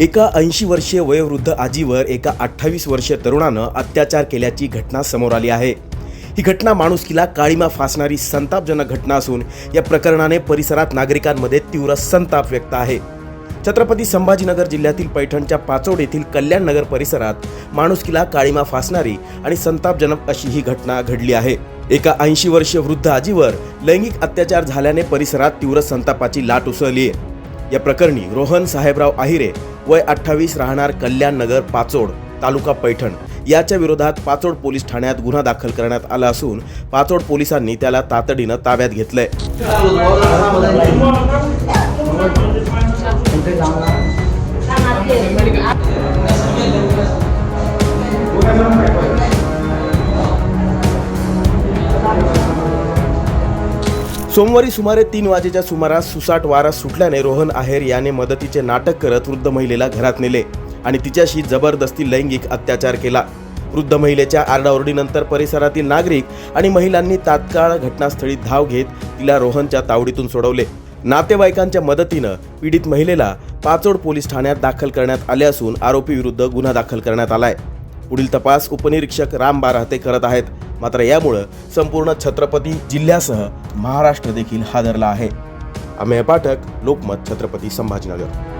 एका 80 वर्षीय वयोवृद्ध आजीवर एका 28 वर्षीय तरुणानं अत्याचार केल्याची घटना समोर आली आहे। ही घटना माणुसकीला काळीमा फासणारी संतापजनक घटना असून या प्रकरणाने परिसरात नागरिकांमध्ये तीव्र संताप व्यक्त आहे। छत्रपती संभाजीनगर जिल्ह्यातील पैठणच्या पाचोड येथील कल्याण नगर परिसरात माणुसकीला काळीमा फासणारी आणि संतापजनक अशी ही घटना घडली आहे। एका 80 वर्षीय वृद्ध आजीवर लैंगिक अत्याचार झाल्याने परिसरात तीव्र संतापाची लाट उसळली आहे। या प्रकरणी रोहन साहेबराव आहिरे वय 28 राहणार कल्याण नगर पाचोड तालुका पैठण याच्या विरोधात पाचोड पोलीस ठाण्यात गुन्हा दाखल करण्यात आला असून पाचोड पोलिसांनी त्याला तातडीनं ताब्यात घेतलंय। सोमवारी सुमारे 3 वाजेच्या सुमारास सुसाट वारा सुटल्याने रोहन आहेर याने मदतीचे नाटक करत वृद्ध महिलेला घरात नेले आणि तिच्याशी जबरदस्ती लैंगिक अत्याचार केला। वृद्ध महिलेच्या आरडाओरडीनंतर परिसरातील नागरिक आणि महिलांनी तात्काळ घटनास्थळी धाव घेत तिला रोहनच्या तावडीतून सोडवले। नातेवाईकांच्या मदतीनं पीडित महिलेला पाचोड पोलीस ठाण्यात दाखल करण्यात आले असून आरोपी विरुद्ध गुन्हा दाखल करण्यात आलाय। पुढील तपास उपनिरीक्षक राम बाराहते करत आहेत। मात्र यामुळे संपूर्ण छत्रपती जिल्ह्यासह महाराष्ट्र देखील हादरला आहे। अमेय पाठक, लोकमत, छत्रपती संभाजीनगर।